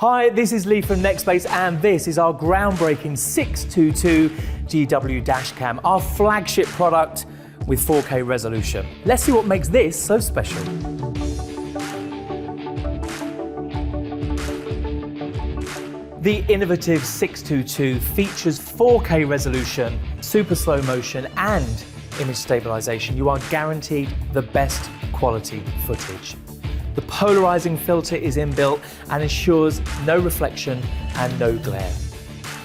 Hi, this is Lee from Nextbase, and this is our groundbreaking 622 GW Dash Cam, our flagship product with 4K resolution. Let's see what makes this so special. The innovative 622 features 4K resolution, super slow motion, and image stabilization. You are guaranteed the best quality footage. The polarizing filter is inbuilt and ensures no reflection and no glare.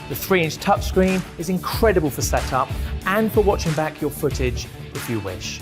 The 3-inch touchscreen is incredible for setup and for watching back your footage if you wish.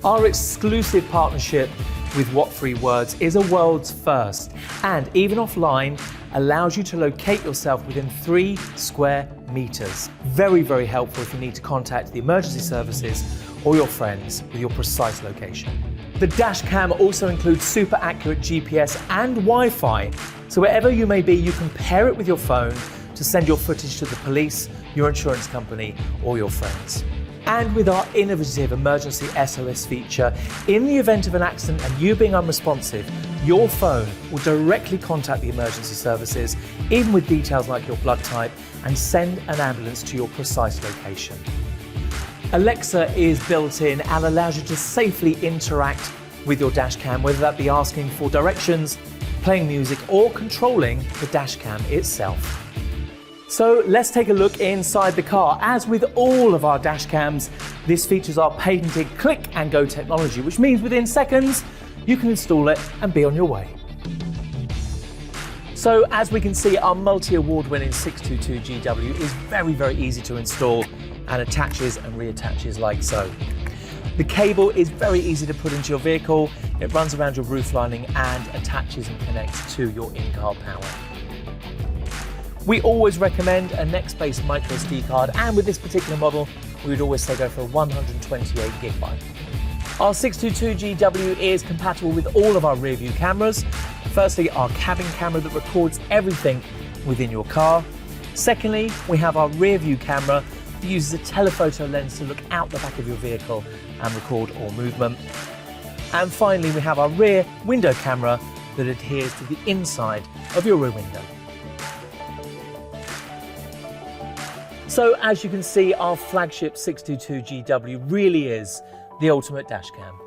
Our exclusive partnership with What3Words is a world's first, and even offline allows you to locate yourself within 3 square meters. Very, very helpful if you need to contact the emergency services or your friends with your precise location. The dash cam also includes super accurate GPS and Wi-Fi, so wherever you may be, you can pair it with your phone to send your footage to the police, your insurance company, or your friends. And with our innovative emergency SOS feature, in the event of an accident and you being unresponsive, your phone will directly contact the emergency services, even with details like your blood type, and send an ambulance to your precise location. Alexa is built in and allows you to safely interact with your dash cam, whether that be asking for directions, playing music, or controlling the dash cam itself. So let's take a look inside the car. As with all of our dash cams, this features our patented click and go technology, which means within seconds, you can install it and be on your way. So as we can see, our multi-award winning 622 GW is very, very easy to install and attaches and reattaches like so. The cable is very easy to put into your vehicle. It runs around your roof lining and attaches and connects to your in-car power. We always recommend a Nextbase microSD card, and with this particular model, we would always say go for a 128 GB. Our 622 GW is compatible with all of our rear view cameras. Firstly, our cabin camera that records everything within your car. Secondly, we have our rear view camera that uses a telephoto lens to look out the back of your vehicle and record all movement. And finally, we have our rear window camera that adheres to the inside of your rear window. So as you can see, our flagship 622 GW really is the ultimate dash cam.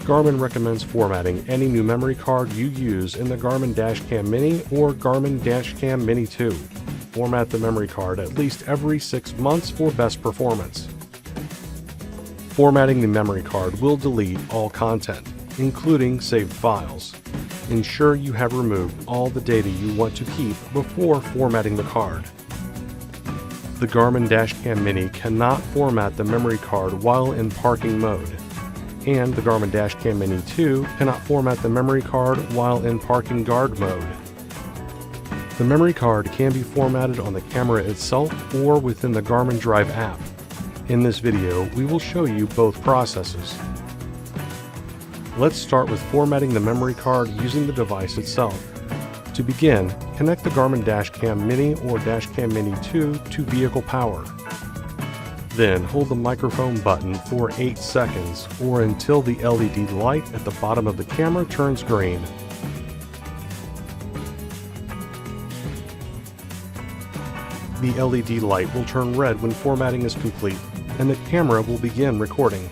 Garmin recommends formatting any new memory card you use in the Garmin Dash Cam Mini or Garmin Dash Cam Mini 2. Format the memory card at least every 6 months for best performance. Formatting the memory card will delete all content, including saved files. Ensure you have removed all the data you want to keep before formatting the card. The Garmin Dash Cam Mini cannot format the memory card while in parking mode, and the Garmin Dash Cam Mini 2 cannot format the memory card while in parking guard mode. The memory card can be formatted on the camera itself or within the Garmin Drive app. In this video, we will show you both processes. Let's start with formatting the memory card using the device itself. To begin, connect the Garmin Dash Cam Mini or Dash Cam Mini 2 to vehicle power. Then hold the microphone button for 8 seconds or until the LED light at the bottom of the camera turns green. The LED light will turn red when formatting is complete, and the camera will begin recording.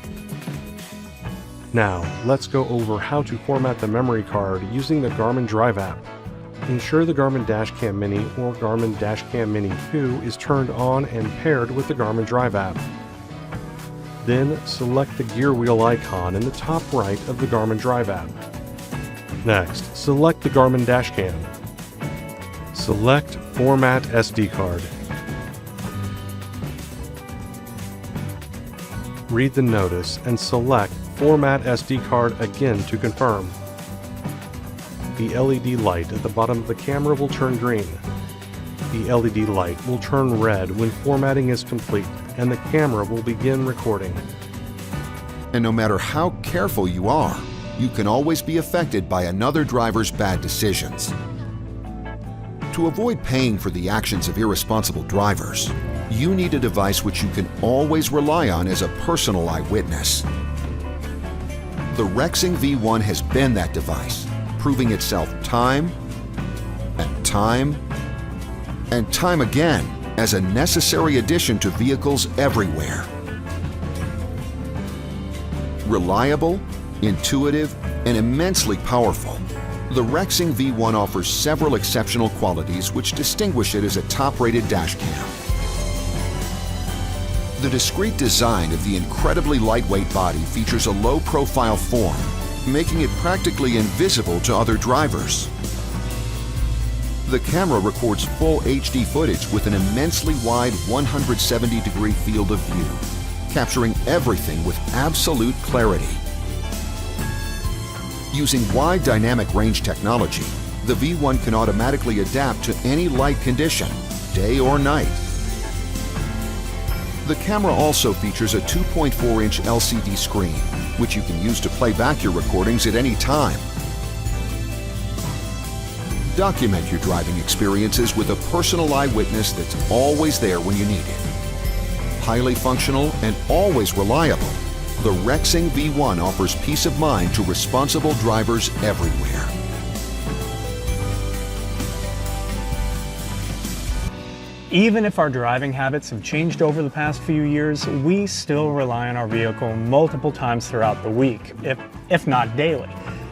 Now, let's go over how to format the memory card using the Garmin Drive app. Ensure the Garmin Dash Cam Mini or Garmin Dash Cam Mini 2 is turned on and paired with the Garmin Drive app. Then select the gear wheel icon in the top right of the Garmin Drive app. Next, select the Garmin Dash Cam. Select Format SD card. Read the notice and select Format SD card again to confirm. The LED light at the bottom of the camera will turn green. The LED light will turn red when formatting is complete. and the camera will begin recording. And no matter how careful you are, you can always be affected by another driver's bad decisions. To avoid paying for the actions of irresponsible drivers, you need a device which you can always rely on as a personal eyewitness. The Rexing V1 has been that device, proving itself time and time and time again as a necessary addition to vehicles everywhere. Reliable, intuitive, and immensely powerful, the Rexing V1 offers several exceptional qualities which distinguish it as a top-rated dash cam. The discreet design of the incredibly lightweight body features a low-profile form, making it practically invisible to other drivers. The camera records full HD footage with an immensely wide 170-degree field of view, capturing everything with absolute clarity. Using wide dynamic range technology, the V1 can automatically adapt to any light condition, day or night. The camera also features a 2.4-inch LCD screen, which you can use to play back your recordings at any time. Document your driving experiences with a personal eyewitness that's always there when you need it. Highly functional and always reliable, the Rexing V1 offers peace of mind to responsible drivers everywhere. Even if our driving habits have changed over the past few years, we still rely on our vehicle multiple times throughout the week, if not daily.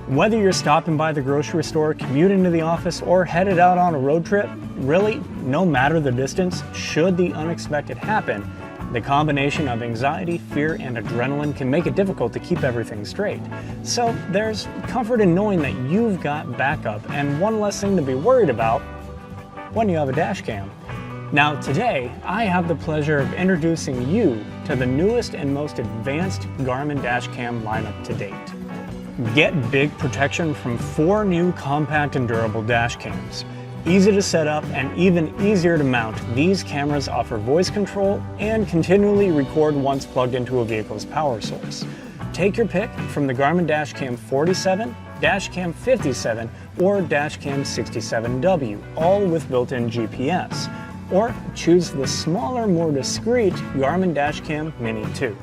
Whether you're stopping by the grocery store, commuting to the office, or headed out on a road trip, really, no matter the distance, should the unexpected happen, the combination of anxiety, fear, and adrenaline can make it difficult to keep everything straight. So there's comfort in knowing that you've got backup and one less thing to be worried about when you have a dash cam. Now today, I have the pleasure of introducing you to the newest and most advanced Garmin Dash Cam lineup to date. Get big protection from 4 new compact and durable dash cams. Easy to set up and even easier to mount, these cameras offer voice control and continually record once plugged into a vehicle's power source. Take your pick from the Garmin Dash Cam 47, Dash Cam 57, or Dash Cam 67W, all with built-in GPS. Or choose the smaller, more discreet Garmin Dash Cam Mini 2.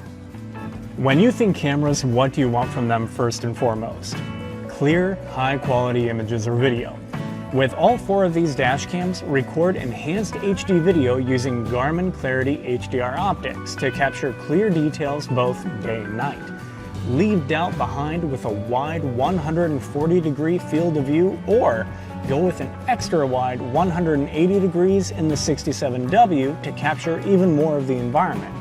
When you think cameras, what do you want from them first and foremost? Clear, high-quality images or video. With all 4 of these dash cams, record enhanced HD video using Garmin Clarity HDR optics to capture clear details both day and night. Leave doubt behind with a wide 140-degree field of view, or go with an extra wide 180 degrees in the 67W to capture even more of the environment.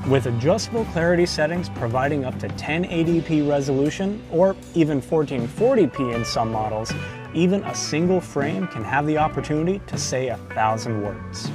With adjustable clarity settings providing up to 1080p resolution or even 1440p in some models, even a single frame can have the opportunity to say 1,000 words.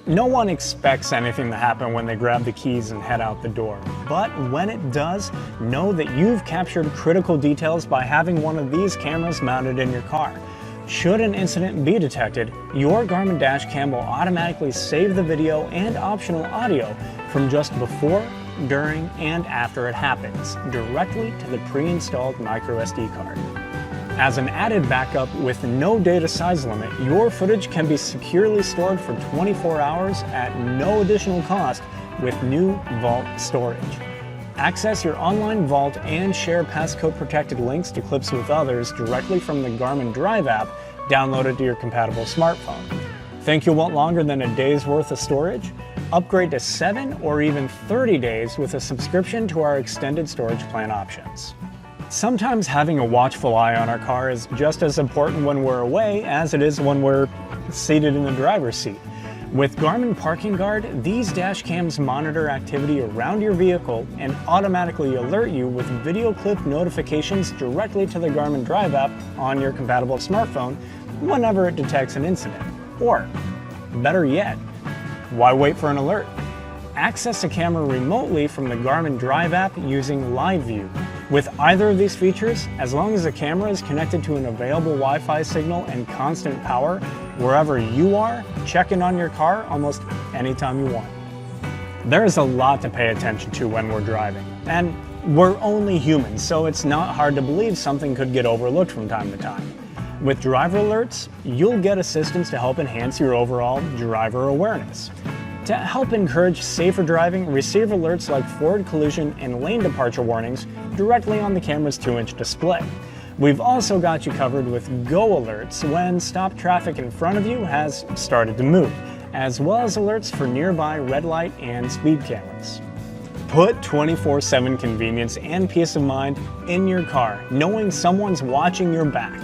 No one expects anything to happen when they grab the keys and head out the door, but when it does, know that you've captured critical details by having one of these cameras mounted in your car. Should an incident be detected, your Garmin Dash Cam will automatically save the video and optional audio from just before, during, and after it happens, directly to the pre-installed microSD card. As an added backup with no data size limit, your footage can be securely stored for 24 hours at no additional cost with new Vault storage. Access your online vault and share passcode protected links to clips with others directly from the Garmin Drive app downloaded to your compatible smartphone. Think you'll want longer than a day's worth of storage? Upgrade to 7 or even 30 days with a subscription to our extended storage plan options. Sometimes having a watchful eye on our car is just as important when we're away as it is when we're seated in the driver's seat. With Garmin Parking Guard, these dash cams monitor activity around your vehicle and automatically alert you with video clip notifications directly to the Garmin Drive app on your compatible smartphone whenever it detects an incident. Or, better yet, why wait for an alert? Access the camera remotely from the Garmin Drive app using Live View. With either of these features, as long as the camera is connected to an available Wi-Fi signal and constant power, wherever you are, check in on your car almost anytime you want. There's a lot to pay attention to when we're driving, and we're only humans, so it's not hard to believe something could get overlooked from time to time. With driver alerts, you'll get assistance to help enhance your overall driver awareness. To help encourage safer driving, receive alerts like forward collision and lane departure warnings directly on the camera's 2-inch display. We've also got you covered with go alerts when stopped traffic in front of you has started to move, as well as alerts for nearby red light and speed cameras. Put 24/7 convenience and peace of mind in your car, knowing someone's watching your back,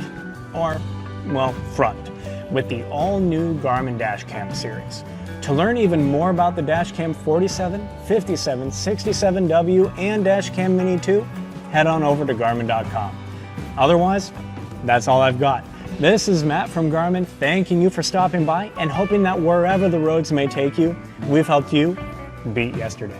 or, well, front, with the all-new Garmin Dash Cam series. To learn even more about the Dash Cam 47, 57, 67W, and Dash Cam Mini 2, head on over to Garmin.com. Otherwise, that's all I've got. This is Matt from Garmin, thanking you for stopping by and hoping that wherever the roads may take you, we've helped you beat yesterday.